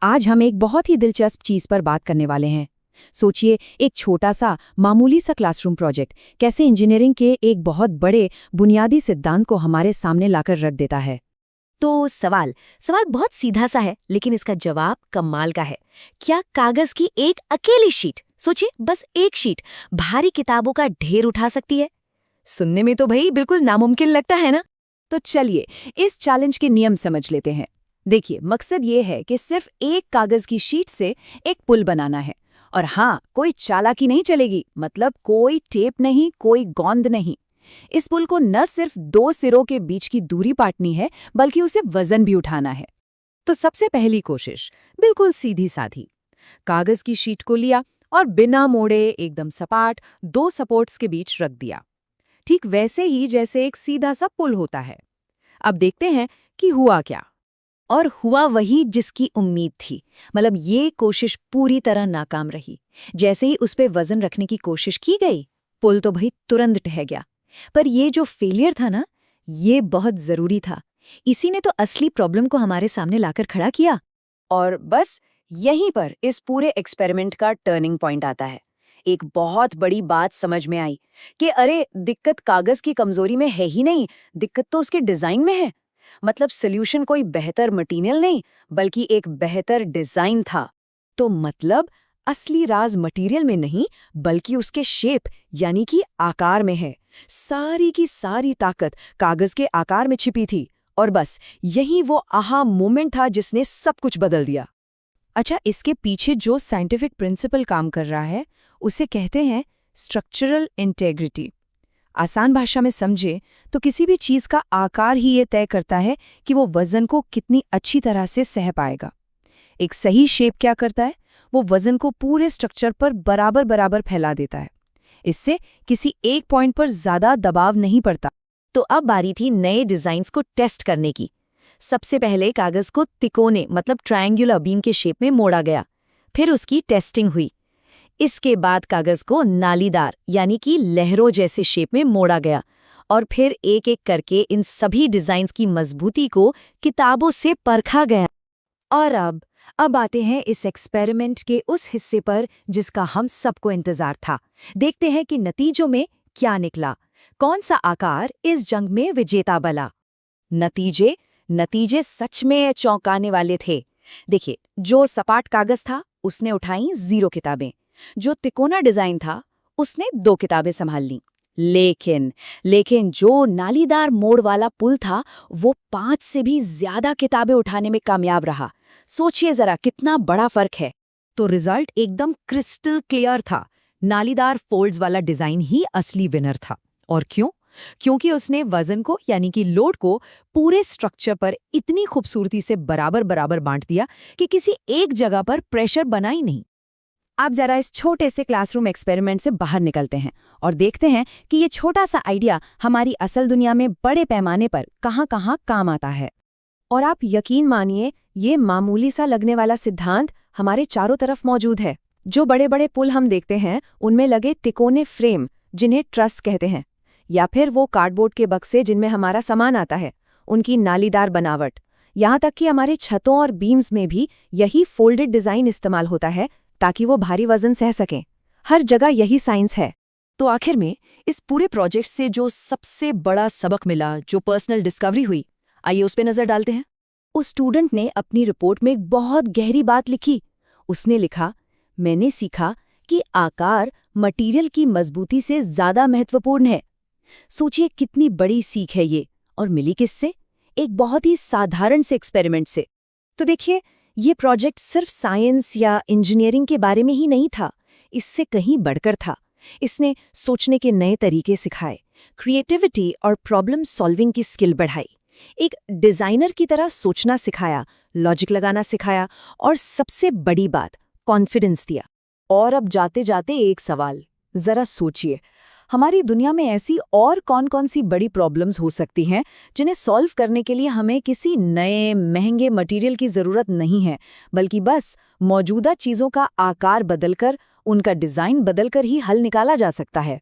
आज हम एक बहुत ही दिलचस्प चीज पर बात करने वाले हैं। सोचिए, एक छोटा सा मामूली सा क्लासरूम प्रोजेक्ट कैसे इंजीनियरिंग के एक बहुत बड़े बुनियादी सिद्धांत को हमारे सामने लाकर रख देता है। तो सवाल सवाल बहुत सीधा सा है, लेकिन इसका जवाब कमाल का है। क्या कागज की एक अकेली शीट, सोचिए बस एक शीट, भारी किताबों का ढेर उठा सकती है? सुनने में तो भाई बिल्कुल नामुमकिन लगता है ना। तो चलिए इस चैलेंज के नियम समझ लेते हैं। देखिए, मकसद ये है कि सिर्फ एक कागज की शीट से एक पुल बनाना है। और हाँ, कोई चालाकी नहीं चलेगी, मतलब कोई टेप नहीं, कोई गोंद नहीं। इस पुल को न सिर्फ दो सिरों के बीच की दूरी पाटनी है, बल्कि उसे वजन भी उठाना है। तो सबसे पहली कोशिश बिल्कुल सीधी साधी। कागज की शीट को लिया और बिना मोड़े एकदम सपाट दो सपोर्ट्स के बीच रख दिया, ठीक वैसे ही जैसे एक सीधा सा पुल होता है। अब देखते हैं कि हुआ क्या। और हुआ वही जिसकी उम्मीद थी। मतलब ये कोशिश पूरी तरह नाकाम रही। जैसे ही उस पे वजन रखने की कोशिश की गई, पुल तो भाई तुरंत ढह गया। पर ये जो फेलियर था ना, ये बहुत जरूरी था। इसी ने तो असली प्रॉब्लम को हमारे सामने लाकर खड़ा किया। और बस यहीं पर इस पूरे एक्सपेरिमेंट का टर्निंग पॉइंट आता है। एक बहुत बड़ी बात समझ में आई कि अरे, दिक्कत कागज की कमजोरी में है ही नहीं, दिक्कत तो उसके डिजाइन में है। मतलब सॉल्यूशन कोई बेहतर मटेरियल नहीं, बल्कि एक बेहतर डिजाइन था। तो मतलब असली राज मटेरियल में नहीं, बल्कि उसके शेप यानी कि आकार में है। सारी की सारी ताकत कागज के आकार में छिपी थी। और बस यही वो आहा मोमेंट था जिसने सब कुछ बदल दिया। अच्छा, इसके पीछे जो साइंटिफिक प्रिंसिपल काम कर रहा है, उसे कहते हैं स्ट्रक्चरल इंटेग्रिटी। आसान भाषा में समझे तो किसी भी चीज का आकार ही ये तय करता है कि वो वजन को कितनी अच्छी तरह से सह पाएगा। एक सही शेप क्या करता है, वो वजन को पूरे स्ट्रक्चर पर बराबर बराबर फैला देता है। इससे किसी एक पॉइंट पर ज्यादा दबाव नहीं पड़ता। तो अब बारी थी नए डिजाइन्स को टेस्ट करने की। सबसे पहले कागज को तिकोने मतलब ट्रायंगुलर बीम के शेप में मोड़ा गया। फिर उसकी टेस्टिंग हुई। इसके बाद कागज को नालीदार यानी कि लहरों जैसे शेप में मोड़ा गया। और फिर एक एक करके इन सभी डिजाइन्स की मजबूती को किताबों से परखा गया। और अब आते हैं इस एक्सपेरिमेंट के उस हिस्से पर जिसका हम सबको इंतजार था। देखते हैं कि नतीजों में क्या निकला, कौन सा आकार इस जंग में विजेता बना। नतीजे सच में चौंकाने वाले थे। देखिए, जो सपाट कागज था उसने उठाई 0 किताबें, जो तिकोना डिजाइन था उसने 2 किताबें संभाल लीं। लेकिन जो नालीदार मोड़ वाला पुल था, वो 5 से भी ज्यादा किताबें उठाने में कामयाब रहा। सोचिए जरा कितना बड़ा फर्क है। तो रिजल्ट एकदम क्रिस्टल क्लियर था। नालीदार फोल्ड्स वाला डिजाइन ही असली विनर था। और क्यों? क्योंकि उसने वजन को यानी कि लोड को पूरे स्ट्रक्चर पर इतनी खूबसूरती से बराबर बराबर बांट दिया कि किसी एक जगह पर प्रेशर बना ही नहीं। आप जरा इस छोटे से क्लासरूम एक्सपेरिमेंट से बाहर निकलते हैं और देखते हैं कि ये छोटा सा आइडिया हमारी असल दुनिया में बड़े पैमाने पर कहाँ-कहाँ काम आता है। और आप यकीन मानिए, ये मामूली सा लगने वाला सिद्धांत हमारे चारों तरफ मौजूद है। जो बड़े बड़े पुल हम देखते हैं, उनमें लगे तिकोने फ्रेम जिन्हें ट्रस कहते हैं, या फिर वो कार्डबोर्ड के बक्से जिनमें हमारा सामान आता है, उनकी नालीदार बनावट, यहाँ तक कि हमारे छतों और बीम्स में भी यही फोल्डेड डिजाइन इस्तेमाल होता है ताकि वो भारी वजन सह सकें। हर जगह यही साइंस है। तो आखिर में इस पूरे प्रोजेक्ट से जो सबसे बड़ा सबक मिला, जो पर्सनल डिस्कवरी हुई, आइए उस पर नजर डालते हैं। उस स्टूडेंट ने अपनी रिपोर्ट में एक बहुत गहरी बात लिखी। उसने लिखा, मैंने सीखा कि आकार मटेरियल की मजबूती से ज्यादा महत्वपूर्ण है। सोचिए कितनी बड़ी सीख है ये, और मिली किससे? एक बहुत ही साधारण से एक्सपेरिमेंट से। तो देखिए, ये प्रोजेक्ट सिर्फ साइंस या इंजीनियरिंग के बारे में ही नहीं था, इससे कहीं बढ़कर था। इसने सोचने के नए तरीके सिखाए, क्रिएटिविटी और प्रॉब्लम सॉल्विंग की स्किल बढ़ाई, एक डिजाइनर की तरह सोचना सिखाया, लॉजिक लगाना सिखाया, और सबसे बड़ी बात, कॉन्फिडेंस दिया। और अब जाते जाते एक सवाल, जरा सोचिए, हमारी दुनिया में ऐसी और कौन-कौन सी बड़ी प्रॉब्लम्स हो सकती हैं जिन्हें सॉल्व करने के लिए हमें किसी नए महंगे मटेरियल की ज़रूरत नहीं है, बल्कि बस मौजूदा चीज़ों का आकार बदलकर, उनका डिज़ाइन बदलकर ही हल निकाला जा सकता है।